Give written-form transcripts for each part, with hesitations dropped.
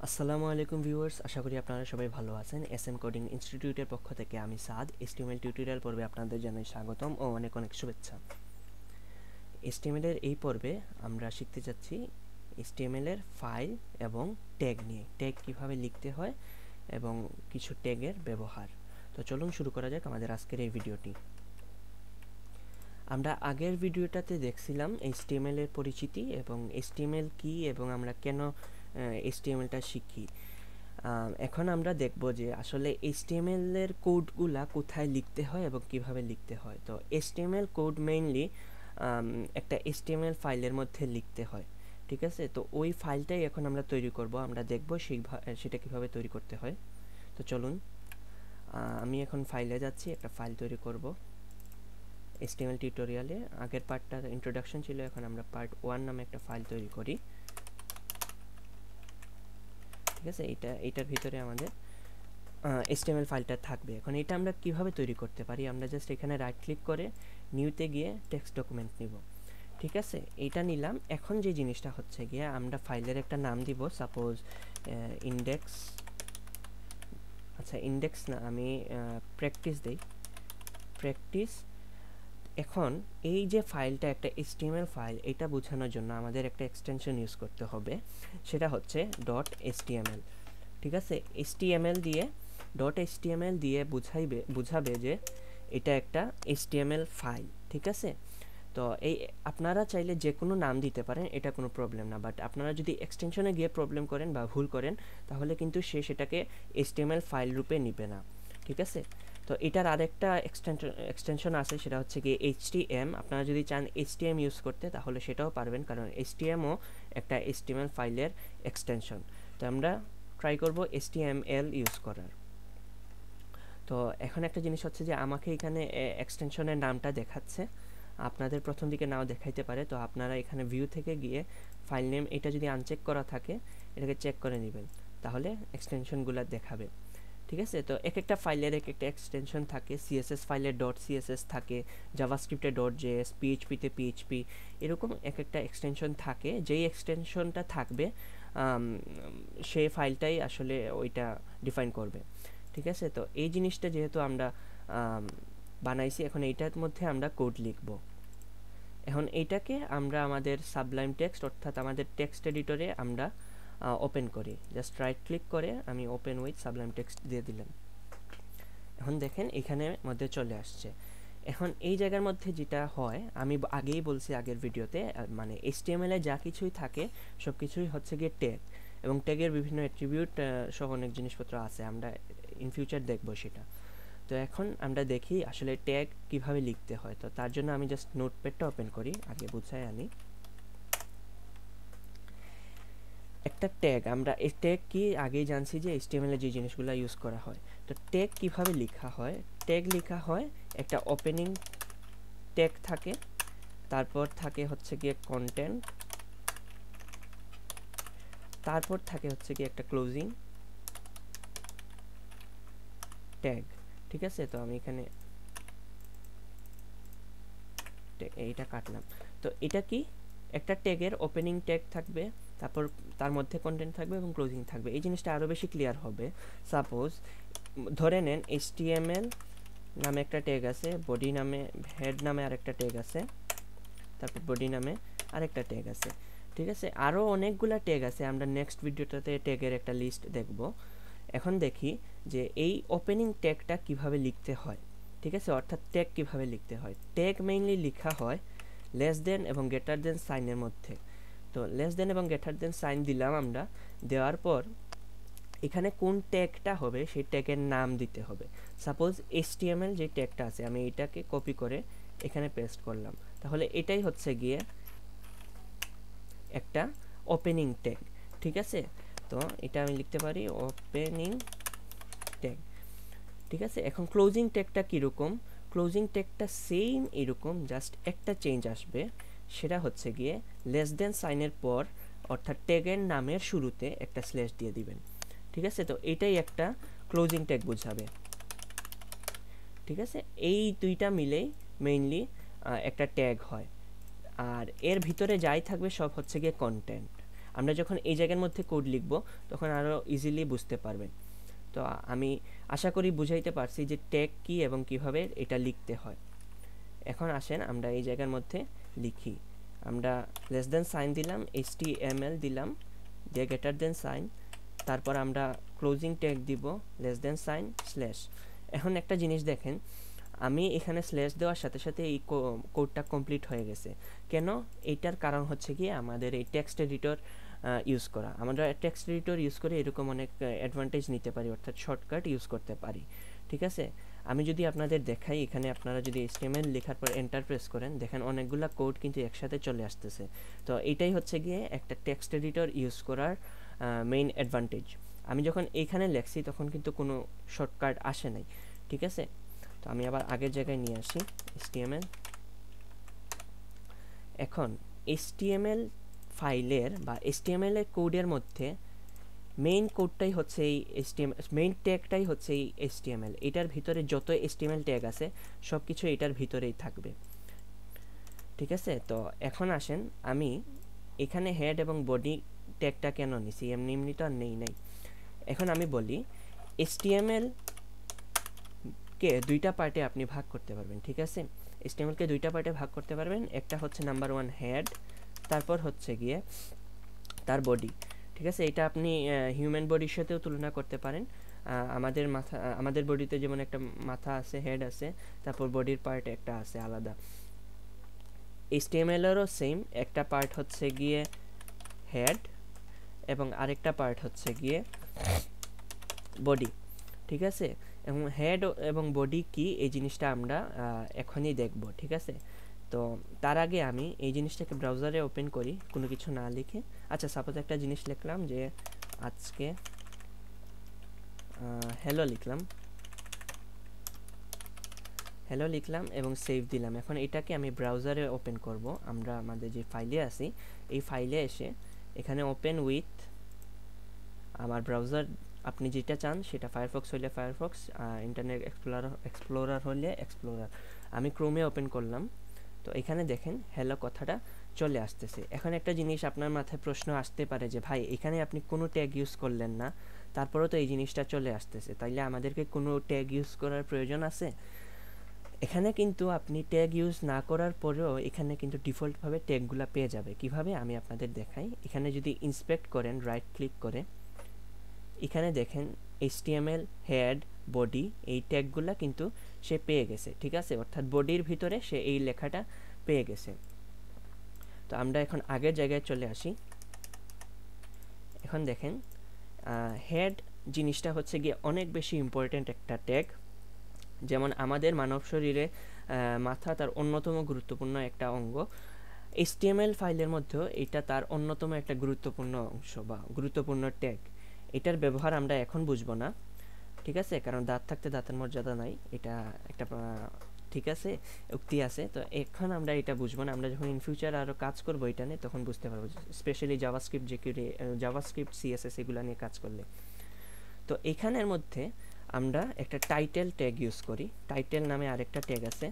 আসসালামু আলাইকুম ভিউয়ার্স, আশা করি আপনারা সবাই ভালো আছেন। এসএম কোডিং ইনস্টিটিউটের পক্ষ থেকে আমি সাদ HTML টিউটোরিয়াল পর্বে আপনাদের জানাই স্বাগতম ও অনেক অনেক শুভেচ্ছা। HTML এর এই পর্বে আমরা শিখতে যাচ্ছি HTML এর ফাইল এবং ট্যাগ নিয়ে। ট্যাগ কিভাবে লিখতে হয় এবং কিছু ট্যাগের ব্যবহার। তো চলুন শুরু করা যাক আমাদের আজকের এই ভিডিওটি। আমরা আগের ভিডিওটাতে দেখছিলাম HTML এর পরিচিতি এবং HTML কি এবং আমরা কেন HTMLটা শিখি। এখন আমরা দেখব যে আসলে HTML এর কোডগুলা কোথায় লিখতে হয় এবং কিভাবে লিখতে হয়। তো HTML কোড মেইনলি একটা HTML ফাইলের মধ্যে লিখতে হয়, ঠিক আছে। তো ওই ফাইলটাই এখন আমরা তৈরি করব, আমরা দেখব সেটা কিভাবে তৈরি করতে হয়। তো চলুন, আমি এখন ফাইলে যাচ্ছি, একটা ফাইল তৈরি করব। HTML টিউটোরিয়ালে আগের পার্টটা ইন্ট্রোডাকশন ছিল, এখন আমরা পার্ট 1 নামে একটা ফাইল তৈরি করি, ঠিক আছে। এইটার ভিতরে আমাদের HTML ফাইলটা থাকবে। এখন এটা আমরা কিভাবে তৈরি করতে পারি, আমরা জাস্ট এখানে রাইট ক্লিক করে নিউতে গিয়ে টেক্সট ডকুমেন্ট নিব, ঠিক আছে। এইটা নিলাম। এখন যে জিনিসটা হচ্ছে গিয়ে আমরা ফাইলের একটা নাম দিব, সাপোজ ইন্ডেক্স, আচ্ছা ইন্ডেক্স না, আমি প্র্যাকটিস দেই, প্র্যাকটিস। এখন এই যে ফাইলটা একটা HTML ফাইল, এটা বোঝানোর জন্য আমাদের একটা এক্সটেনশন ইউজ করতে হবে, সেটা হচ্ছে .html, ঠিক আছে। .html দিয়ে বুঝাবে যে এটা একটা HTML ফাইল, ঠিক আছে। তো এই আপনারা চাইলে যে কোনো নাম দিতে পারেন, এটা কোনো প্রবলেম না, বাট আপনারা যদি এক্সটেনশনে গিয়ে প্রবলেম করেন বা ভুল করেন তাহলে কিন্তু সেটাকে HTML ফাইল রূপে নিবে না, ঠিক আছে। তো এটার আরেকটা এক্সটেনশন আছে, সেটা হচ্ছে কি HTM। আপনারা যদি চান HTM ইউজ করতে তাহলে সেটাও পারবেন, কারণ HTMও একটা HTML ফাইলের এক্সটেনশন। তো আমরা ট্রাই করব HTML ইউজ করার। তো এখন একটা জিনিস হচ্ছে যে আমাকে এখানে এক্সটেনশনের নামটা দেখাচ্ছে, আপনাদের প্রথম দিকে নাও দেখাইতে পারে। তো আপনারা এখানে ভিউ থেকে গিয়ে ফাইল নেম, এটা যদি আনচেক করা থাকে এটাকে চেক করে নেবেন, তাহলে এক্সটেনশনগুলো দেখাবে, ঠিক আছে। তো এক একটা ফাইলের এক একটা এক্সটেনশন থাকে। CSS ফাইলের .css থাকে, জাভাস্ক্রিপ্টে .js, PHPতে PHP, এরকম এক একটা এক্সটেনশন থাকে। যেই এক্সটেনশনটা থাকবে সেই ফাইলটাই আসলে ওইটা ডিফাইন করবে, ঠিক আছে। তো এই জিনিসটা যেহেতু আমরা বানাইছি, এখন এইটার মধ্যে আমরা কোড লিখব। এখন এইটাকে আমরা আমাদের সাবলাইম টেক্সট অর্থাৎ আমাদের টেক্সট এডিটরে আমরা ওপেন করি। জাস্ট রাইট ক্লিক করে আমি ওপেন উইথ সাবলাইম টেক্সট দিয়ে দিলাম। এখন দেখেন এখানে মধ্যে চলে আসছে। এখন এই জায়গার মধ্যে যেটা হয়, আমি আগেই বলছি আগের ভিডিওতে, মানে HTML এ যা কিছুই থাকে সব কিছুই হচ্ছে গিয়ে ট্যাগ, এবং ট্যাগের বিভিন্ন অ্যাট্রিবিউট সহ অনেক জিনিসপত্র আছে, আমরা ইন ফিউচার দেখব সেটা। তো এখন আমরা দেখি আসলে ট্যাগ কিভাবে লিখতে হয়। তো তার জন্য আমি জাস্ট নোটপ্যাডটা ওপেন করি, আগে বুঝাই আনি। একটা ট্যাগ, আমরা এই ট্যাগ কি আগেই জানছি যে HTML এ যে জিনিসগুলো ইউজ করা হয়। তো ট্যাগ কিভাবে লেখা হয়, ট্যাগ লেখা হয় একটা ওপেনিং ট্যাগ থাকে, তারপর থাকে হচ্ছে গিয়ে কন্টেন্ট, তারপর থাকে হচ্ছে গিয়ে একটা ক্লোজিং ট্যাগ, ঠিক আছে। তো আমি এখানে এইটা কাটলাম। তো এটা কি, একটা ট্যাগের ওপেনিং ট্যাগ থাকবে, তারপর তার মধ্যে কন্টেন্ট থাকবে এবং ক্লোজিং থাকবে। এই জিনিসটা আরও বেশি ক্লিয়ার হবে। সাপোজ ধরে নেন HTML নামে একটা ট্যাগ আছে, বডি নামে, হেড নামে আরেকটা ট্যাগ আছে, তারপর বডি নামে আরেকটা ট্যাগ আছে, ঠিক আছে। আরও অনেকগুলা ট্যাগ আছে, আমরা নেক্সট ভিডিওটাতে ট্যাগের একটা লিস্ট দেখব। এখন দেখি যে এই ওপেনিং ট্যাগটা কিভাবে লিখতে হয়, ঠিক আছে, অর্থাৎ ট্যাগ কিভাবে লিখতে হয়। ট্যাগ মেইনলি লেখা হয় লেস দেন এবং গ্রেটার দেন সাইনের মধ্যে। তো লেস দেন এবং গ্রেটার দেন সাইন দিলাম আমরা, দেওয়ার পর এখানে কোন ট্যাগটা হবে সেই ট্যাগের নাম দিতে হবে। সাপোজ HTML যে ট্যাগটা আছে, আমি এটাকে কপি করে এখানে পেস্ট করলাম, তাহলে এটাই হচ্ছে গিয়ে একটা ওপেনিং ট্যাগ, ঠিক আছে। তো এটা আমি লিখতে পারি ওপেনিং ট্যাগ, ঠিক আছে। এখন ক্লোজিং ট্যাগটা কীরকম, ক্লোজিং ট্যাগটা সেম এরকম, জাস্ট একটা চেঞ্জ আসবে, সেটা হচ্ছে গিয়ে লেস দেন সাইনের পর অর্থাৎ ট্যাগের নামের শুরুতে একটা স্ল্যাশ দিয়ে দিবেন, ঠিক আছে। তো এটাই একটা ক্লোজিং ট্যাগ বোঝাবে, ঠিক আছে। এই দুইটা মিলেই মেইনলি একটা ট্যাগ হয়, আর এর ভিতরে যাই থাকবে সব হচ্ছে গিয়ে কন্টেন্ট। আমরা যখন এই জায়গার মধ্যে কোড লিখব তখন আরও ইজিলি বুঝতে পারবেন। তো আমি আশা করি বুঝাইতে পারছি যে ট্যাগ কি এবং কিভাবে এটা লিখতে হয়। এখন আসেন আমরা এই জায়গার মধ্যে লিখি। আমরা লেস দেন সাইন দিলাম, HTML দিলাম, দিয়ে গ্রেটার দেন সাইন, তারপর আমরা ক্লোজিং ট্যাগ দিব লেস দেন সাইন স্ল্যাশ। এখন একটা জিনিস দেখেন, আমি এখানে স্ল্যাশ দেওয়ার সাথে সাথে এই কোডটা কমপ্লিট হয়ে গেছে। কেন? এইটার কারণ হচ্ছে কি আমাদের এই টেক্সট এডিটর ইউজ করা। আমরা টেক্সট এডিটর ইউজ করে এরকম অনেক অ্যাডভান্টেজ নিতে পারি, অর্থাৎ শর্টকাট ইউজ করতে পারি। ঠিক আছে, আমি যদি আপনাদের দেখাই, এখানে আপনারা যদি HTML লেখার পর এন্টার প্রেস করেন, দেখেন অনেকগুলা কোড কিন্তু একসাথে চলে আসতেছে। তো এটাই হচ্ছে গিয়ে একটা টেক্সট এডিটর ইউজ করার মেইন অ্যাডভান্টেজ। আমি যখন এইখানে লেখছি তখন কিন্তু কোনো শর্টকাট আসে নাই। ঠিক আছে, তো আমি আবার আগের জায়গায় নিয়ে আসি HTML। এখন HTML ফাইলের বা HTML এর কোডের মধ্যে মেইন কোডটাই হচ্ছে এই HTML, মেইন ট্যাগটাই হচ্ছে এই HTML। এটার ভিতরে যত HTML ট্যাগ আছে সব কিছু এটার ভিতরেই থাকবে। ঠিক আছে, তো এখন আসেন আমি এখানে হেড এবং বডি ট্যাগটা কেন নিছি, এমনি এমনি তো আর নেই নাই। এখন আমি বলি HTML কে দুইটা পার্টে আপনি ভাগ করতে পারবেন। ঠিক আছে, HTML কে দুইটা পার্টে ভাগ করতে পারবেন। একটা হচ্ছে নাম্বার 1 হেড, তারপর হচ্ছে গিয়ে তার বডি। ঠিক আছে, এটা আপনি হিউম্যান বডির সাথেও তুলনা করতে পারেন। আমাদের বডিতে যেমন একটা মাথা আছে, হেড আছে, তারপর বডির পার্ট একটা আছে আলাদা। HTML এরও সেম, একটা পার্ট হচ্ছে গিয়ে হেড এবং আরেকটা পার্ট হচ্ছে গিয়ে বডি। ঠিক আছে, এবং হেড এবং বডি কি এই জিনিসটা আমরা এখনই দেখব। ঠিক আছে, তো তার আগে আমি এই জিনিসটাকে ব্রাউজারে ওপেন করি কোনো কিছু না লিখে। আচ্ছা, সাপোজ একটা জিনিস লিখলাম যে আজকে হ্যালো লিখলাম এবং সেভ দিলাম। এখন এটাকে আমি ব্রাউজারে ওপেন করব। আমরা আমাদের যে ফাইলে আছি এই ফাইলে এসে এখানে ওপেন উইথ আমার ব্রাউজার, আপনি যেটা চান সেটা, ফায়ারফক্স হলে ফায়ারফক্স, ইন্টারনেট এক্সপ্লোরার হলে এক্সপ্লোরার। আমি ক্রোমে ওপেন করলাম। তো এখানে দেখেন হ্যালো কথাটা চলে আসতেছে। এখন একটা জিনিস আপনার মাথায় প্রশ্ন আসতে পারে যে ভাই এখানে আপনি কোনো ট্যাগ ইউজ করলেন না, তারপরেও তো এই জিনিসটা চলে আসতেছে, তাইলে আমাদেরকে কোনো ট্যাগ ইউজ করার প্রয়োজন আছে? এখানে কিন্তু আপনি ট্যাগ ইউজ না করার পরেও এখানে কিন্তু ডিফল্টভাবে ট্যাগগুলো পেয়ে যাবে। কিভাবে আমি আপনাদের দেখাই। এখানে যদি ইন্সপেক্ট করেন, রাইট ক্লিক করে এখানে দেখেন HTML হেড বডি এই ট্যাগগুলো কিন্তু সে পেয়ে গেছে। ঠিক আছে, অর্থাৎ বডির ভিতরে সে এই লেখাটা পেয়ে গেছে। তো আমরা এখন আগের জায়গায় চলে আসি। এখন দেখেন হেড জিনিসটা হচ্ছে গিয়ে অনেক বেশি ইম্পর্ট্যান্ট একটা ট্যাগ। যেমন আমাদের মানব শরীরে মাথা তার অন্যতম গুরুত্বপূর্ণ একটা অঙ্গ। HTML ফাইলের মধ্যেও এটা তার অন্যতম একটা গুরুত্বপূর্ণ অংশ বা গুরুত্বপূর্ণ ট্যাগ। এটার ব্যবহার আমরা এখন বুঝবো না। ঠিক আছে, কারণ দাঁত থাকতে দাঁতের মর্যাদা নাই, এটা একটা ঠিক আছে উক্তি আছে। তো এখন আমরা এটা বুঝবো না, আমরা যখন ইন ফিউচার আরও কাজ করবো এটা নিয়ে তখন বুঝতে পারবো, স্পেশালি জাভাস্ক্রিপ্ট CSS এগুলো নিয়ে কাজ করলে। তো এখানের মধ্যে আমরা একটা টাইটেল ট্যাগ ইউজ করি। টাইটেল নামে আরেকটা ট্যাগ আছে,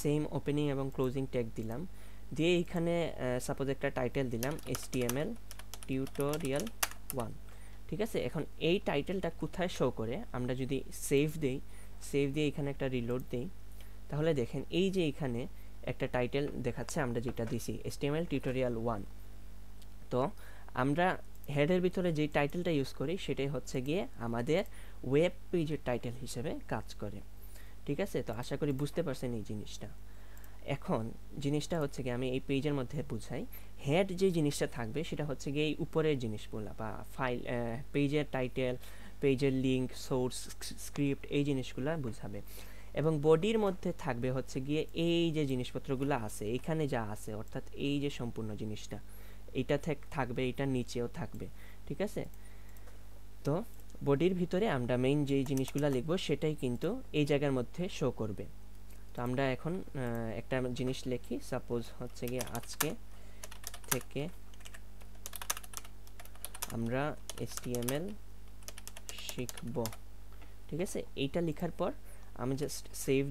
সেম ওপেনিং এবং ক্লোজিং ট্যাগ দিলাম, দিয়ে এইখানে সাপোজ একটা টাইটেল দিলাম HTML টিউটোরিয়াল 1। ঠিক আছে, এখন এই টাইটেলটা কোথায় শো করে, আমরা যদি সেভ দিয়ে এখানে একটা রিলোড দেই, তাহলে দেখেন এই যে এখানে একটা টাইটেল দেখাচ্ছে আমরা যেটা দিছি HTML টিউটোরিয়াল 1। তো আমরা হেডের ভিতরে যে টাইটেলটা ইউজ করি সেটাই হচ্ছে গিয়ে আমাদের ওয়েব পেজের টাইটেল হিসেবে কাজ করে। ঠিক আছে, তো আশা করি বুঝতে পারছেন এই জিনিসটা। এখন জিনিসটা হচ্ছে গিয়ে আমি এই পেজের মধ্যে বুঝাই। হেড যে জিনিসটা থাকবে সেটা হচ্ছে গিয়ে এই উপরের জিনিসগুলো বা ফাইল, পেজের টাইটেল, পেজের লিঙ্ক, সোর্স, স্ক্রিপ্ট, এই জিনিসগুলো বুঝাবে। এবং বডির মধ্যে থাকবে হচ্ছে গিয়ে এই যে জিনিসপত্রগুলো আছে এখানে যা আছে, অর্থাৎ এই যে সম্পূর্ণ জিনিসটা এটা থাকবে, এটা নিচেও থাকবে। ঠিক আছে, তো বডির ভিতরে আমরা মেইন যে জিনিসগুলো লিখবো সেটাই কিন্তু এই জায়গার মধ্যে শো করবে। তো আমরা এখন একটা জিনিস লিখি, সাপোজ হচ্ছে গিয়ে আজকে থেকে আমরা HTML শিখব। ঠিক আছে, এইটা লেখার পর আমি জাস্ট সেভ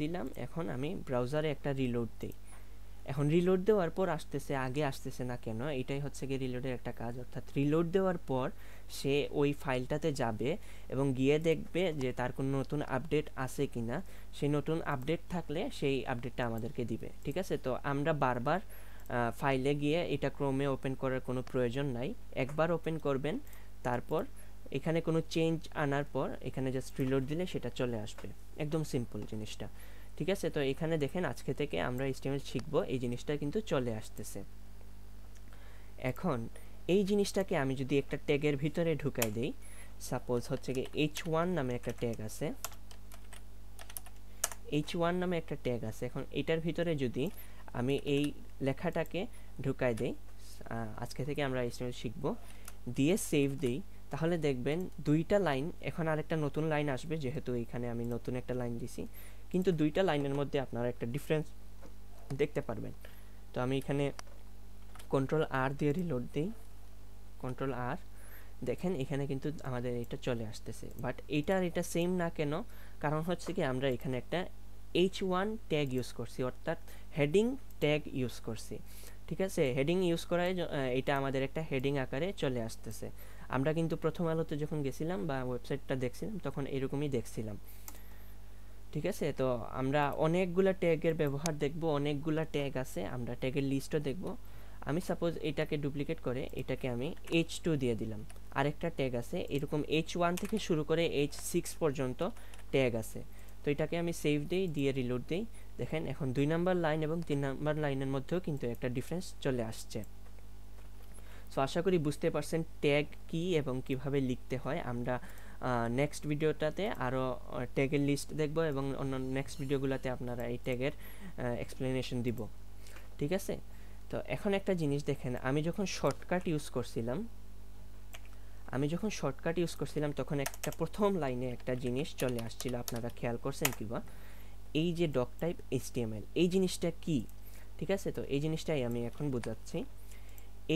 দিলাম। এখন আমি ব্রাউজারে একটা রিলোড দিই। এখন রিলোড দেওয়ার পর আসতেছে, আগে আসতেছে না কেন, এটাই হচ্ছে গিয়ে রিলোডের একটা কাজ। অর্থাৎ রিলোড দেওয়ার পর সে ওই ফাইলটাতে যাবে এবং গিয়ে দেখবে যে তার কোনো নতুন আপডেট আছে কি না। সেই নতুন আপডেট থাকলে সেই আপডেটটা আমাদেরকে দিবে, ঠিক আছে। তো আমরা বারবার ফাইলে গিয়ে এটা ক্রোমে ওপেন করার কোনো প্রয়োজন নাই, একবার ওপেন করবেন, তারপর এখানে কোনো চেঞ্জ আনার পর এখানে জাস্ট রিলোড দিলে সেটা চলে আসবে। একদম সিম্পল জিনিসটা, ঠিক আছে। তো এখানে দেখেন আজকে থেকে আমরা HTML শিখব, এই জিনিসটা কিন্তু চলে আসতেছে। এখন এই জিনিসটাকে আমি যদি একটা ট্যাগের ভিতরে ঢুকাই দেই, সাপোজ হচ্ছে কি h1 নামে একটা ট্যাগ আছে, h1 নামে একটা ট্যাগ আছে। এখন এটার ভিতরে যদি আমি এই লেখাটাকে ঢুকাই দেই, আজকে থেকে আমরা HTML শিখব, দিয়ে সেভ দেই, তাহলে দেখবেন দুইটা লাইন, এখন আরেকটা নতুন লাইন আসবে, যেহেতু এখানে আমি নতুন একটা লাইন দিছি, কিন্তু দুইটা লাইনের মধ্যে আপনারা একটা ডিফারেন্স দেখতে পারবেন। তো আমি এখানে Ctrl+R দিয়ে রিলোড দিই, Ctrl+R, দেখেন এখানে কিন্তু আমাদের এটা চলে আসতেছে। বাট এটা সেম না কেন? কারণ হচ্ছে কি আমরা এখানে একটা h1 ট্যাগ ইউজ করছি, অর্থাৎ হেডিং ট্যাগ ইউজ করছি, ঠিক আছে। হেডিং ইউজ করায় এটা আমাদের একটা হেডিং আকারে চলে আসতেছে। আমরা কিন্তু প্রথম আলোতে যখন গেছিলাম বা ওয়েবসাইটটা দেখছিলাম তখন এরকমই দেখছিলাম, ঠিক আছে। তো আমরা অনেকগুলা ট্যাগের ব্যবহার দেখব, অনেকগুলা ট্যাগ আছে, আমরা ট্যাগের লিস্টও দেখব। আমি সাপোজ এটাকে ডুপ্লিকেট করে এটাকে আমি h2 দিয়ে দিলাম, আরেকটা ট্যাগ আছে এরকম h1 থেকে শুরু করে h6 পর্যন্ত ট্যাগ আছে। তো এটাকে আমি সেভ দিই, দিয়ে রিলোড দিই, দেখেন এখন 2 নাম্বার লাইন এবং 3 নাম্বার লাইনের মধ্যেও কিন্তু একটা ডিফারেন্স চলে আসছে। সো আশা করি বুঝতে পারছেন ট্যাগ কি এবং কিভাবে লিখতে হয়। আমরা নেক্সট ভিডিওটাতে আরও ট্যাগের লিস্ট দেখব এবং অন্য নেক্সট ভিডিওগুলোতে আপনারা এই ট্যাগের এক্সপ্লেনেশন দিব, ঠিক আছে। তো এখন একটা জিনিস দেখেন, আমি যখন শর্টকাট ইউজ করছিলাম তখন একটা প্রথম লাইনে একটা জিনিস চলে আসছিল, আপনারা খেয়াল করছেন কিবা, এই যে ডক টাইপ HTML, এই জিনিসটা কি, ঠিক আছে। তো এই জিনিসটাই আমি এখন বোঝাচ্ছি।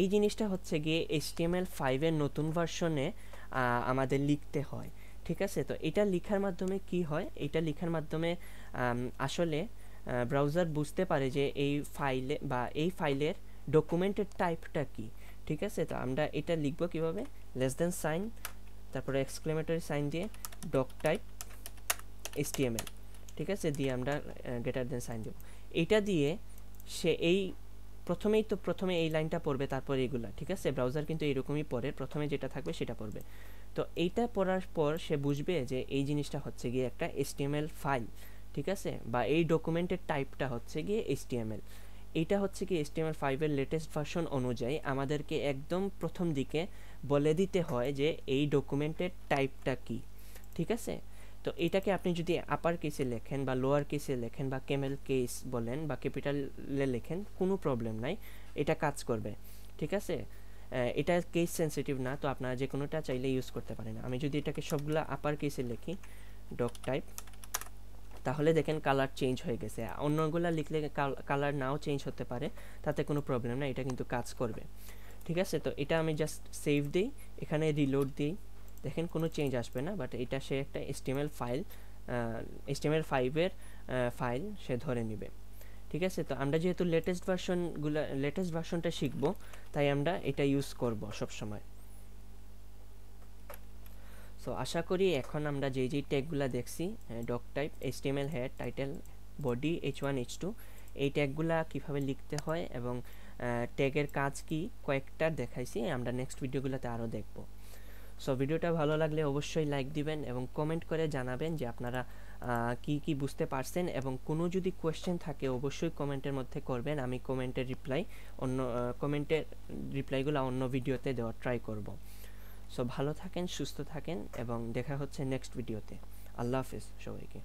এই জিনিসটা হচ্ছে গিয়ে HTML5 এর নতুন ভার্সনে আমাদের লিখতে হয়, ঠিক আছে। তো এটা লেখার মাধ্যমে কি হয়, এটা লেখার মাধ্যমে আসলে ব্রাউজার বুঝতে পারে যে এই ফাইলে বা এই ফাইলের ডকুমেন্টের টাইপটা কি, ঠিক আছে। তো আমরা এটা লিখব কিভাবে, লেস দেন সাইন, তারপরে এক্সক্লেমেটরি সাইন দিয়ে ডক টাইপ HTML, ঠিক আছে, দিয়ে আমরা গ্রেটার দেন সাইন দেব। এইটা দিয়ে সে এই প্রথমে এই লাইনটা পড়বে, তারপর এগুলা, ঠিক আছে। ব্রাউজার কিন্তু এরকমই পড়ে, প্রথমে যেটা থাকবে সেটা পড়বে। তো এইটা পড়ার পর সে বুঝবে যে এই জিনিসটা হচ্ছে গিয়ে একটা HTML ফাইল, ঠিক আছে, বা এই ডকুমেন্টের টাইপটা হচ্ছে গিয়ে HTML। এইটা হচ্ছে কি HTML5 এর লেটেস্ট ভার্সন অনুযায়ী আমাদেরকে একদম প্রথম দিকে বলে দিতে হয় যে এই ডকুমেন্টের টাইপটা কি, ঠিক আছে। তো এটাকে আপনি যদি আপার কেসে লেখেন বা লোয়ার কেসে লেখেন বা ক্যামেল কেস বলেন বা ক্যাপিটালে লেখেন, কোনো প্রবলেম নাই, এটা কাজ করবে, ঠিক আছে। এটা কেস সেন্সিটিভ না, তো আপনারা যে কোনোটা চাইলে ইউজ করতে পারেন। আমি যদি এটাকে সবগুলা আপার কেসে লিখি ডক টাইপ, তাহলে দেখেন কালার চেঞ্জ হয়ে গেছে। অন্যগুলা লিখলে কালার নাও চেঞ্জ হতে পারে, তাতে কোনো প্রবলেম না, এটা কিন্তু কাজ করবে, ঠিক আছে। তো এটা আমি জাস্ট সেভ দিই, এখানে রিলোড দিই, দেখেন কোনো চেঞ্জ আসবে না, বাট এটা সে একটা HTML5 এর ফাইল সে ধরে নেবে, ঠিক আছে। তো আমরা যেহেতু লেটেস্ট ভার্সনটা শিখবো, তাই আমরা এটা ইউজ করব সব সময়। সো আশা করি এখন আমরা যেই ট্যাগগুলো দেখছি, doctype, HTML head, title, body, h1 h2, এই ট্যাগগুলা কিভাবে লিখতে হয় এবং ট্যাগের কাজ কি কয়েকটা দেখাইছি, আমরা নেক্সট ভিডিওগুলোতে আরও দেখব। সো ভিডিওটা ভালো লাগলে অবশ্যই লাইক দিবেন এবং কমেন্ট করে জানাবেন যে আপনারা কি বুঝতে পারছেন, এবং কোনো যদি কোয়েশ্চেন থাকে অবশ্যই কমেন্টের মধ্যে করবেন। আমি কমেন্টের রিপ্লাইগুলো অন্য ভিডিওতে দেওয়ার ট্রাই করব। সো ভালো থাকেন, সুস্থ থাকেন এবং দেখা হচ্ছে নেক্সট ভিডিওতে। আল্লাহ হাফেজ সবাইকে।